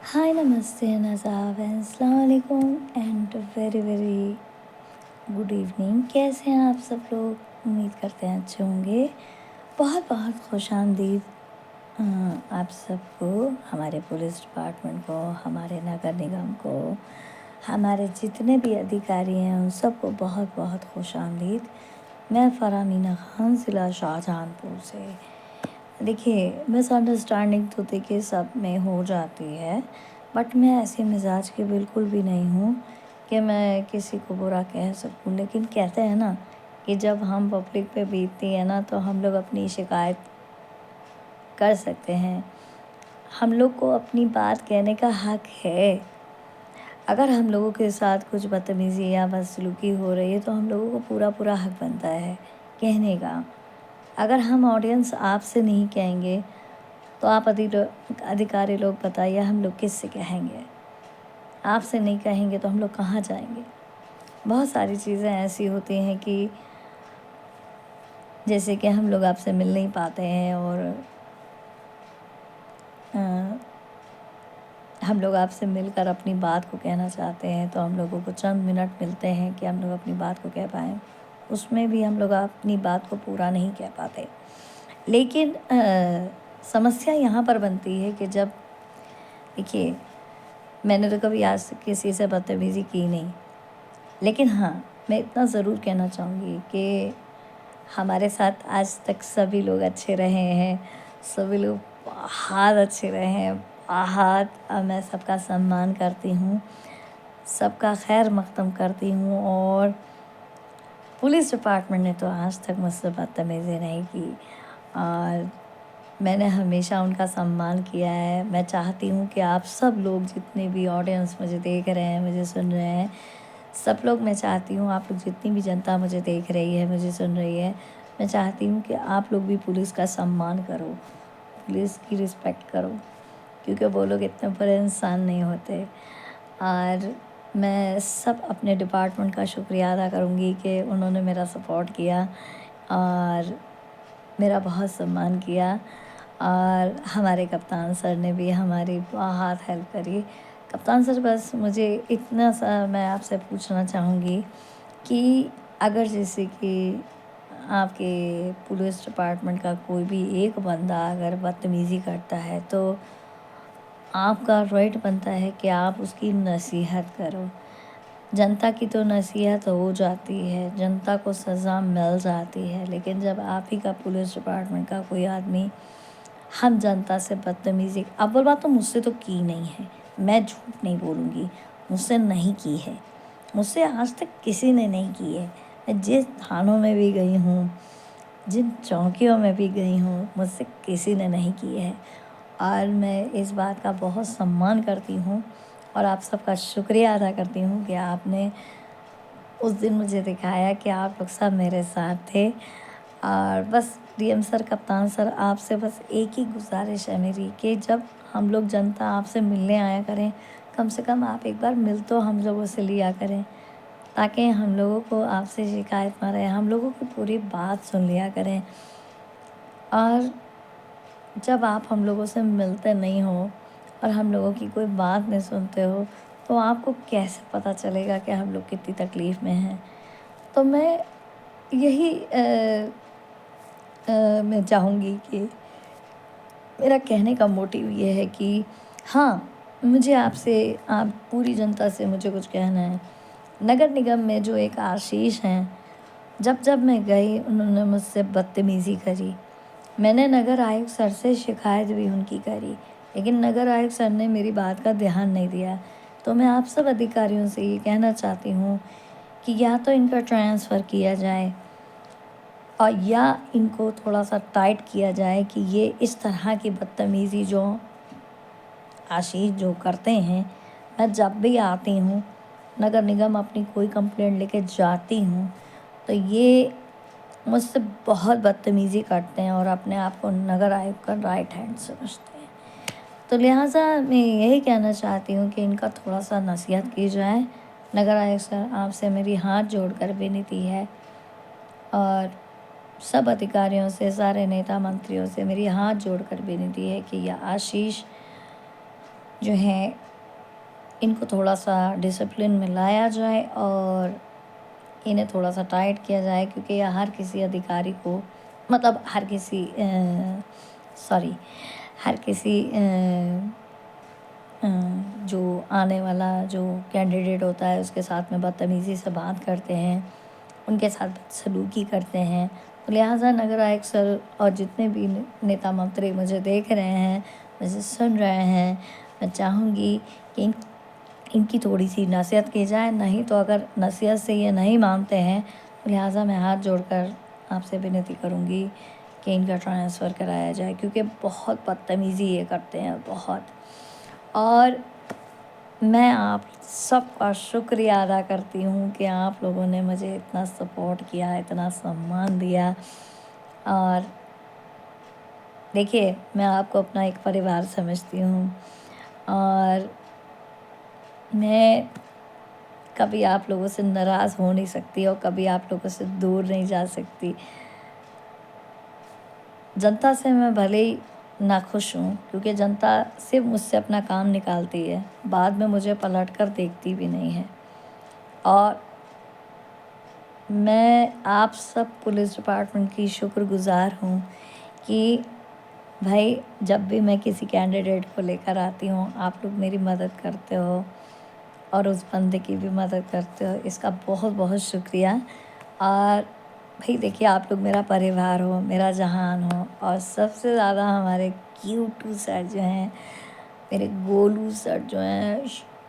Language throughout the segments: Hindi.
हाय नमस्ते नज़ाब अस्सलाम वालेकुम and very very good evening. कैसे हैं आप सब लोग? उम्मीद करते हैं अच्छे होंगे। बहुत बहुत खुश आमदीद आप सबको, हमारे पुलिस डिपार्टमेंट को, हमारे नगर निगम को, हमारे जितने भी अधिकारी हैं उन सबको बहुत बहुत खुश आमदीद। मैं फ़रामीना ख़ान, ज़िला शाहजहांपुर से। देखिए, मिसअंडरस्टैंडिंग तो देखिए सब में हो जाती है, बट मैं ऐसे मिजाज की बिल्कुल भी नहीं हूँ कि मैं किसी को बुरा कह सकूँ। लेकिन कहते हैं ना कि जब हम पब्लिक पे बीतती है ना तो हम लोग अपनी शिकायत कर सकते हैं। हम लोग को अपनी बात कहने का हक है। अगर हम लोगों के साथ कुछ बदतमीज़ी या बदसलूकी हो रही है तो हम लोगों को पूरा पूरा हक बनता है कहने का। अगर हम ऑडियंस आपसे नहीं कहेंगे तो आप अधिकारी लोग बताइए हम लोग किससे कहेंगे? आपसे नहीं कहेंगे तो हम लोग कहाँ जाएंगे? बहुत सारी चीज़ें ऐसी होती हैं कि जैसे कि हम लोग आपसे मिल नहीं पाते हैं और अ, हम लोग आपसे मिलकर अपनी बात को कहना चाहते हैं तो हम लोगों को चंद मिनट मिलते हैं कि हम लोग अपनी बात को कह पाएँ। उसमें भी हम लोग अपनी बात को पूरा नहीं कह पाते। लेकिन समस्या यहाँ पर बनती है कि जब देखिए, मैंने तो कभी आज तक किसी से बदतमीज़ी की नहीं। लेकिन हाँ, मैं इतना ज़रूर कहना चाहूँगी कि हमारे साथ आज तक सभी लोग अच्छे रहे हैं, सभी लोग बहुत अच्छे रहे हैं। मैं सबका सम्मान करती हूँ, सबका खैर मक़दम करती हूँ और पुलिस डिपार्टमेंट ने तो आज तक मुझसे बदतमीज़ी नहीं की और मैंने हमेशा उनका सम्मान किया है। मैं चाहती हूँ कि आप सब लोग जितने भी ऑडियंस मुझे देख रहे हैं, मुझे सुन रहे हैं, सब लोग मैं चाहती हूँ आप लोग जितनी भी जनता मुझे देख रही है, मुझे सुन रही है, मैं चाहती हूँ कि आप लोग भी पुलिस का सम्मान करो, पुलिस की रिस्पेक्ट करो क्योंकि वो लोग इतने बड़े इंसान नहीं होते। और मैं सब अपने डिपार्टमेंट का शुक्रिया अदा करूँगी कि उन्होंने मेरा सपोर्ट किया और मेरा बहुत सम्मान किया और हमारे कप्तान सर ने भी हमारी बहुत हेल्प करी। कप्तान सर, बस मुझे इतना सा मैं आपसे पूछना चाहूँगी कि अगर जैसे कि आपके पुलिस डिपार्टमेंट का कोई भी एक बंदा अगर बदतमीज़ी करता है तो आपका राइट बनता है कि आप उसकी नसीहत करो। जनता की तो नसीहत हो जाती है, जनता को सज़ा मिल जाती है, लेकिन जब आप ही का पुलिस डिपार्टमेंट का कोई आदमी हम जनता से बदतमीज़ी, अव्वल बात तो मुझसे तो की नहीं है, मैं झूठ नहीं बोलूँगी, मुझसे नहीं की है, मुझसे आज तक किसी ने नहीं की है। मैं जिस थानों में भी गई हूँ, जिन चौकियों में भी गई हूँ, मुझसे किसी ने नहीं की है और मैं इस बात का बहुत सम्मान करती हूँ और आप सबका शुक्रिया अदा करती हूँ कि आपने उस दिन मुझे दिखाया कि आप लोग सब मेरे साथ थे। और बस डीएम सर, कप्तान सर, आपसे बस एक ही गुज़ारिश है मेरी कि जब हम लोग जनता आपसे मिलने आया करें, कम से कम आप एक बार मिल तो हम लोगों से लिया करें, ताकि हम लोगों को आपसे शिकायत ना रहे, हम लोगों की पूरी बात सुन लिया करें। और जब आप हम लोगों से मिलते नहीं हो और हम लोगों की कोई बात नहीं सुनते हो, तो आपको कैसे पता चलेगा कि हम लोग कितनी तकलीफ़ में हैं? तो यही मैं चाहूँगी कि मेरा कहने का मोटिव ये है कि हाँ, मुझे आपसे, आप पूरी जनता से मुझे कुछ कहना है। नगर निगम में जो एक आशीष हैं, जब मैं गई उन्होंने मुझसे बदतमीज़ी करी। मैंने नगर आयुक्त सर से शिकायत भी उनकी करी, लेकिन नगर आयुक्त सर ने मेरी बात का ध्यान नहीं दिया। तो मैं आप सब अधिकारियों से ये कहना चाहती हूँ कि या तो इनका ट्रांसफ़र किया जाए और या इनको थोड़ा-सा टाइट किया जाए कि ये इस तरह की बदतमीज़ी जो आशीष जो करते हैं, मैं जब भी आती हूँ, नगर निगम अपनी कोई कंप्लेंट लेके जाती हूँ, तो ये मुझसे बहुत बदतमीज़ी करते हैं और अपने आप को नगर आयुक्त का राइट हैंड समझते हैं। तो लिहाज़ा मैं यही कहना चाहती हूँ कि इनका थोड़ा-सा नसीहत की जाए। नगर आयुक्त सर, आपसे मेरी हाथ जोड़कर विनती है और सब अधिकारियों से, सारे नेता मंत्रियों से मेरी हाथ जोड़कर विनती है कि यह आशीष जो है इनको थोड़ा सा डिसिप्लिन में लाया जाए और इन्हें थोड़ा सा टाइट किया जाए, क्योंकि यह हर किसी अधिकारी को, मतलब हर किसी सॉरी हर किसी जो आने वाला जो कैंडिडेट होता है उसके साथ में बदतमीज़ी से बात करते हैं, उनके साथ बदसलूकी करते हैं। तो लिहाजा नगर आयुक्त सर और जितने भी नेता मंत्री मुझे देख रहे हैं, मुझे सुन रहे हैं, मैं चाहूँगी कि इनकी थोड़ी सी नसीहत की जाए। नहीं तो अगर नसीहत से ये नहीं मानते हैं तो लिहाजा मैं हाथ जोड़कर आपसे विनती करूँगी कि इनका ट्रांसफ़र कराया जाए, क्योंकि बहुत बदतमीज़ी ये करते हैं, बहुत। और मैं आप सबका शुक्रिया अदा करती हूँ कि आप लोगों ने मुझे इतना सपोर्ट किया, इतना सम्मान दिया। और देखिए, मैं आपको अपना एक परिवार समझती हूँ और मैं कभी आप लोगों से नाराज़ हो नहीं सकती और कभी आप लोगों से दूर नहीं जा सकती। जनता से मैं भले ही नाखुश हूँ, क्योंकि जनता सिर्फ मुझसे अपना काम निकालती है, बाद में मुझे पलट कर देखती भी नहीं है। और मैं आप सब पुलिस डिपार्टमेंट की शुक्रगुज़ार हूँ कि भाई जब भी मैं किसी कैंडिडेट को लेकर आती हूँ, आप लोग मेरी मदद करते हो और उस बंदे की भी मदद करते हो। इसका बहुत बहुत शुक्रिया। और भाई देखिए, आप लोग मेरा परिवार हो, मेरा जहान हो। और सबसे ज़्यादा हमारे क्यूटू सर जो हैं, मेरे गोलू सर जो हैं,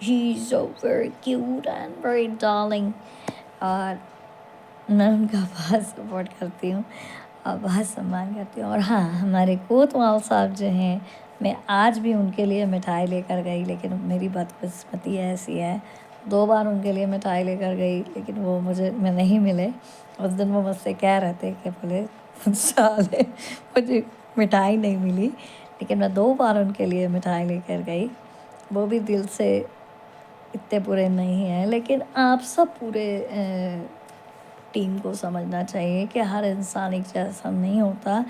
he is so very cute and very darling. और मैं उनका बहुत सपोर्ट करती हूँ और बहुत सम्मान करती हूँ। और हाँ, हमारे कोतवाल साहब जो हैं, मैं आज भी उनके लिए मिठाई लेकर गई, लेकिन मेरी बदकिस्मती ऐसी है, 2 बार उनके लिए मिठाई लेकर गई लेकिन वो मैं नहीं मिले। उस दिन वो मुझसे कह रहे थे कि बोले साले मुझे मिठाई नहीं मिली, लेकिन मैं 2 बार उनके लिए मिठाई लेकर गई। वो भी दिल से इतने बुरे नहीं हैं, लेकिन आप सब पूरे टीम को समझना चाहिए कि हर इंसान एक जैसा नहीं होता।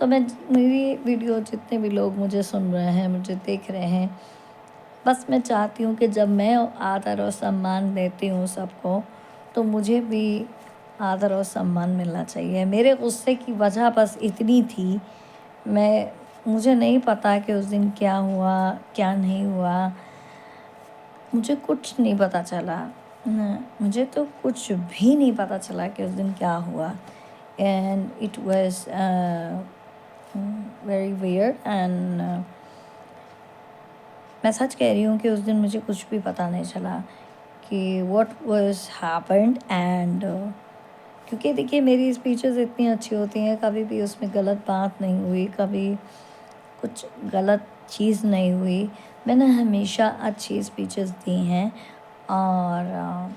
तो मेरी वीडियो जितने भी लोग मुझे सुन रहे हैं, मुझे देख रहे हैं, बस मैं चाहती हूँ कि जब मैं आदर और सम्मान देती हूँ सबको, तो मुझे भी आदर और सम्मान मिलना चाहिए। मेरे गुस्से की वजह बस इतनी थी, मुझे नहीं पता कि उस दिन क्या हुआ, क्या नहीं हुआ, मुझे कुछ नहीं पता चला। मुझे तो कुछ भी नहीं पता चला कि उस दिन क्या हुआ। And it was very weird and मैं सच कह रही हूँ कि उस दिन मुझे कुछ भी पता नहीं चला कि व्हाट वाज हैपेंड। एंड क्योंकि देखिए, मेरी स्पीचेस इतनी अच्छी होती हैं, कभी भी उसमें गलत बात नहीं हुई, कभी कुछ गलत चीज़ नहीं हुई। मैंने हमेशा अच्छी स्पीचेस दी हैं। और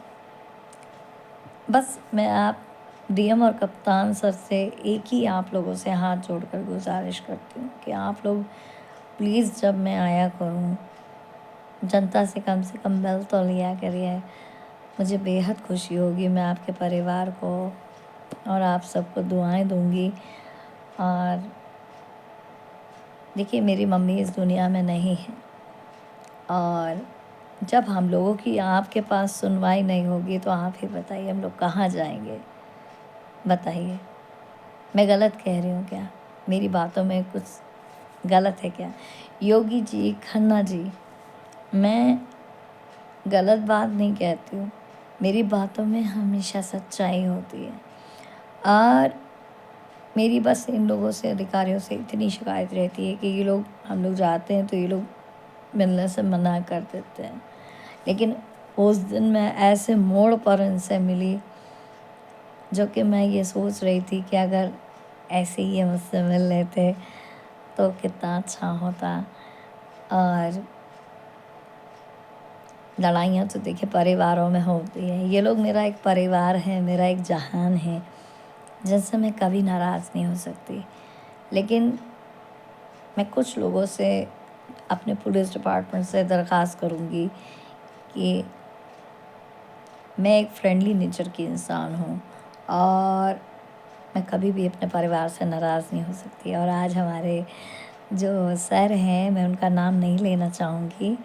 बस मैं आप डीएम और कप्तान सर से एक ही आप लोगों से हाथ जोड़कर गुजारिश करती हूँ कि आप लोग प्लीज़ जब मैं आया करूँ, जनता से कम मिल तो लिया करिए। मुझे बेहद खुशी होगी। मैं आपके परिवार को और आप सबको दुआएं दूंगी। और देखिए, मेरी मम्मी इस दुनिया में नहीं है, और जब हम लोगों की आपके पास सुनवाई नहीं होगी तो आप ही बताइए हम लोग कहाँ जाएंगे। बताइए, मैं गलत कह रही हूँ क्या? मेरी बातों में कुछ गलत है क्या? योगी जी, खन्ना जी, मैं गलत बात नहीं कहती हूँ, मेरी बातों में हमेशा सच्चाई होती है। और मेरी बस इन लोगों से, अधिकारियों से इतनी शिकायत रहती है कि ये लोग, हम लोग जाते हैं तो ये लोग मिलने से मना कर देते हैं। लेकिन उस दिन मैं ऐसे मोड़ पर इनसे मिली जो कि मैं ये सोच रही थी कि अगर ऐसे ही ये मुझसे मिल लेते तो कितना अच्छा होता। और लड़ाइयाँ तो देखिए परिवारों में होती हैं। ये लोग मेरा एक परिवार है, मेरा एक जहान है, जिनसे मैं कभी नाराज़ नहीं हो सकती। लेकिन मैं कुछ लोगों से, अपने पुलिस डिपार्टमेंट से दरख्वास्त करूँगी कि मैं एक फ्रेंडली नेचर की इंसान हूँ और मैं कभी भी अपने परिवार से नाराज़ नहीं हो सकती। और आज हमारे जो सर हैं, मैं उनका नाम नहीं लेना चाहूँगी,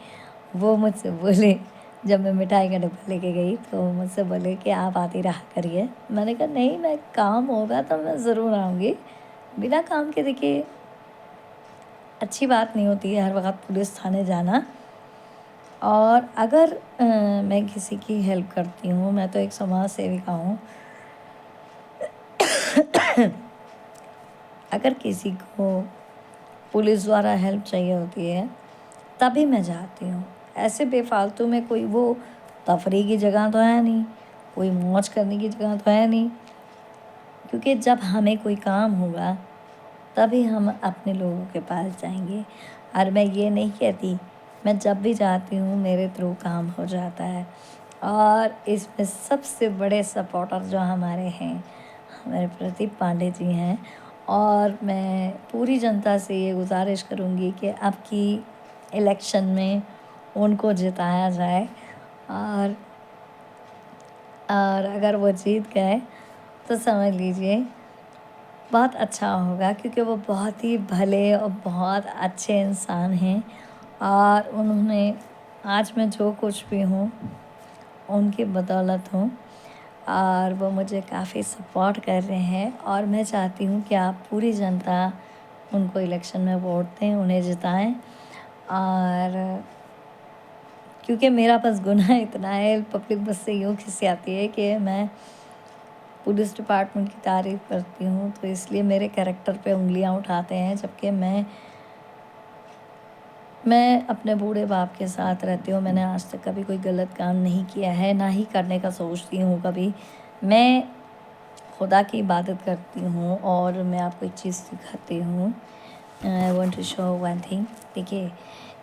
वो मुझसे बोले, जब मैं मिठाई का डब्बा लेके गई तो वो मुझसे बोले कि आप आती रहा करिए। मैंने कहा नहीं, मैं काम होगा तो मैं ज़रूर आऊँगी, बिना काम के देखिए अच्छी बात नहीं होती है हर वक़्त पुलिस थाने जाना। और अगर मैं किसी की हेल्प करती हूँ, मैं तो एक समाज सेविका हूँ। अगर किसी को पुलिस द्वारा हेल्प चाहिए होती है तभी मैं जाती हूँ। ऐसे बेफ़ालतू में कोई वो तफरीह की जगह तो है नहीं, कोई मौज करने की जगह तो है नहीं, क्योंकि जब हमें कोई काम होगा तभी हम अपने लोगों के पास जाएंगे। और मैं ये नहीं कहती, मैं जब भी जाती हूँ मेरे थ्रू काम हो जाता है। और इसमें सबसे बड़े सपोर्टर जो हमारे हैं, हमारे प्रदीप पांडे जी हैं। और मैं पूरी जनता से ये गुजारिश करूँगी कि आपकी इलेक्शन में उनको जिताया जाए। और अगर वो जीत गए तो समझ लीजिए बहुत अच्छा होगा, क्योंकि वो बहुत ही भले और बहुत अच्छे इंसान हैं। और उन्होंने आज मैं जो कुछ भी हूँ उनकी बदौलत हूँ, और वो मुझे काफ़ी सपोर्ट कर रहे हैं। और मैं चाहती हूँ कि आप पूरी जनता उनको इलेक्शन में वोट दें, उन्हें जिताएं। और क्योंकि मेरा बस गुनाह इतना है, पब्लिक बस से यूँ खिसियाती है कि मैं पुलिस डिपार्टमेंट की तारीफ़ करती हूँ, तो इसलिए मेरे कैरेक्टर पे उंगलियां उठाते हैं। जबकि मैं अपने बूढ़े बाप के साथ रहती हूँ। मैंने आज तक कभी कोई गलत काम नहीं किया है, ना ही करने का सोचती हूँ कभी। मैं खुदा की इबादत करती हूँ। और मैं आपको एक चीज़ सिखाती हूँ, I want to show one thing. देखिए,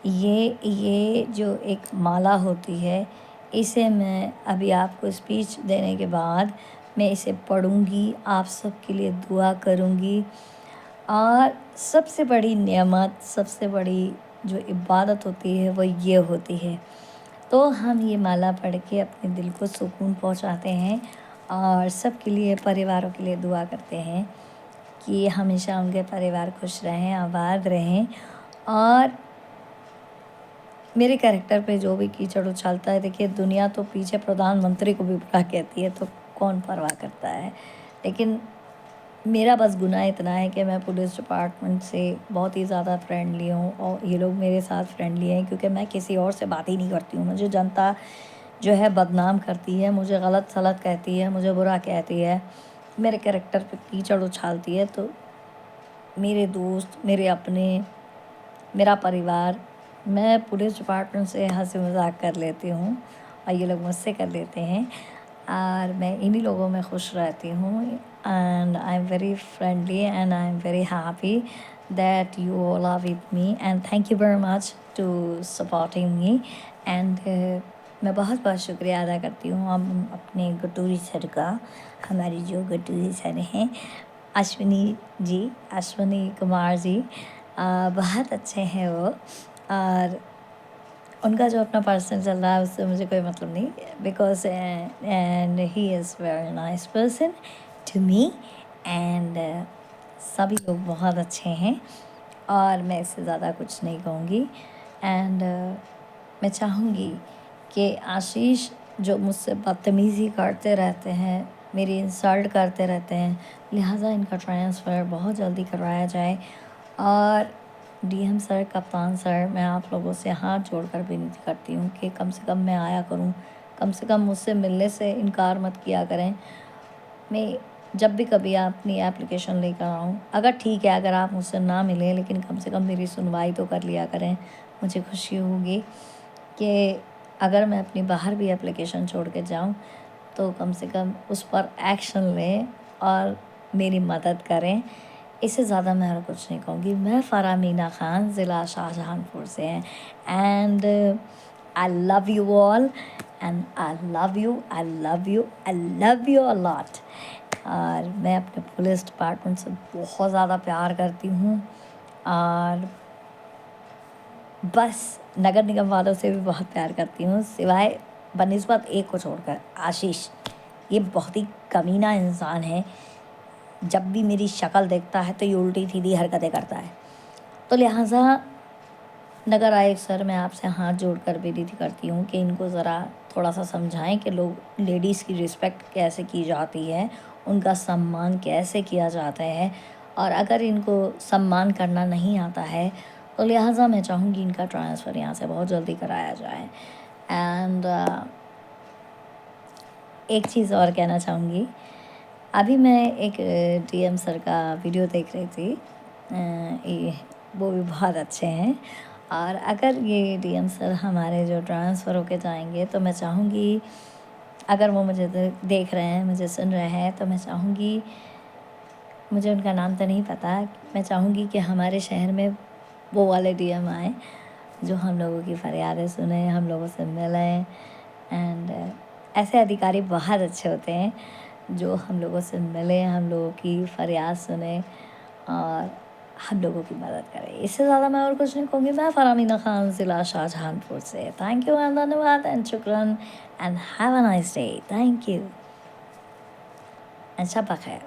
ये जो एक माला होती है, इसे मैं अभी आपको स्पीच देने के बाद मैं इसे पढ़ूँगी, आप सबके लिए दुआ करूँगी। और सबसे बड़ी नेमत, सबसे बड़ी जो इबादत होती है वो ये होती है। तो हम ये माला पढ़ के अपने दिल को सुकून पहुंचाते हैं और सबके लिए, परिवारों के लिए दुआ करते हैं कि हमेशा उनके परिवार खुश रहें, आबाद रहें। और मेरे कैरेक्टर पे जो भी कीचड़ उछालता है, देखिए दुनिया तो पीछे प्रधानमंत्री को भी बुरा कहती है, तो कौन परवाह करता है। लेकिन मेरा बस गुनाह इतना है कि मैं पुलिस डिपार्टमेंट से बहुत ही ज़्यादा फ्रेंडली हूँ और ये लोग मेरे साथ फ्रेंडली हैं, क्योंकि मैं किसी और से बात ही नहीं करती हूँ। मुझे जनता जो है बदनाम करती है, मुझे गलत सलत कहती है, मुझे बुरा कहती है, मेरे कैरेक्टर पे कीचड़ उछालती है। तो मेरे दोस्त, मेरे अपने, मेरा परिवार, मैं पुलिस डिपार्टमेंट से हंसी मजाक कर लेती हूँ और ये लोग मुझसे कर लेते हैं। और मैं इन्हीं लोगों में खुश रहती हूँ। And I am very friendly and I am very happy that you all are with me, and thank you very much to supporting me. And मैं बहुत बहुत शुक्रिया अदा करती हूँ हम अपने गटूरी सर का, हमारी जो गटूरी सर हैं अश्विनी कुमार जी, बहुत अच्छे हैं वो। और उनका जो अपना पर्सन चल रहा है उससे मुझे कोई मतलब नहीं, because and he is very nice person to me. And सभी लोग बहुत अच्छे हैं और मैं इससे ज़्यादा कुछ नहीं कहूँगी। एंड मैं चाहूँगी कि आशीष जो मुझसे बदतमीज़ी करते रहते हैं, मेरी इंसल्ट करते रहते हैं, लिहाजा इनका ट्रांसफ़र बहुत जल्दी करवाया जाए। और डीएम सर, कप्तान सर, मैं आप लोगों से हाथ जोड़कर विनती करती हूँ कि कम से कम मैं आया करूँ, कम से कम मुझसे मिलने से इनकार मत किया करें। मैं जब भी कभी अपनी एप्लीकेशन लेकर आऊँ, अगर ठीक है अगर आप मुझसे ना मिलें, लेकिन कम से कम मेरी सुनवाई तो कर लिया करें। मुझे खुशी होगी कि अगर मैं अपनी बाहर भी एप्लीकेशन छोड़ के जाऊँ तो कम से कम उस पर एक्शन लें और मेरी मदद करें। इससे ज़्यादा मैं और कुछ नहीं कहूँगी। मैं फ़राह मीना ख़ान, ज़िला शाहजहांपुर से हैं। And I love you all, and I love you, I love you, I love you a lot. और मैं अपने पुलिस डिपार्टमेंट से बहुत ज़्यादा प्यार करती हूँ, और बस नगर निगम वालों से भी बहुत प्यार करती हूँ, सिवाय बनिस्बत एक को छोड़कर, आशीष। ये बहुत ही कमीना इंसान है। जब भी मेरी शक्ल देखता है तो ये उल्टी सीधी हरकतें करता है। तो लिहाजा नगर आयुक्त सर, मैं आपसे हाथ जोड़कर विनती करती हूँ कि इनको ज़रा थोड़ा सा समझाएं कि लोग लेडीज़ की रिस्पेक्ट कैसे की जाती है, उनका सम्मान कैसे किया जाता है। और अगर इनको सम्मान करना नहीं आता है तो लिहाजा मैं चाहूँगी इनका ट्रांसफ़र यहाँ से बहुत जल्दी कराया जाए। एंड एक चीज़ और कहना चाहूँगी, अभी मैं एक डीएम सर का वीडियो देख रही थी। वो भी बहुत अच्छे हैं। और अगर ये डीएम सर हमारे जो ट्रांसफ़र होके जाएंगे तो मैं चाहूँगी, अगर वो मुझे देख रहे हैं, मुझे सुन रहे हैं, तो मैं चाहूँगी, मुझे उनका नाम तो नहीं पता, मैं चाहूँगी कि हमारे शहर में वो वाले डीएम आए जो हम लोगों की फ़रियादें सुने, हम लोगों से मिलें। एंड ऐसे अधिकारी बहुत अच्छे होते हैं जो हम लोगों से मिले, हम लोगों की फ़रियाद सुने और हम लोगों की मदद करें। इससे ज़्यादा मैं और कुछ नहीं कहूँगी। मैं फ़रमीना ख़ान, ज़िला शाहजहानपुर से। थैंक यू एंड धन्यवाद एंड शुक्रान and have a nice day. Thank you and शब बख़ैर।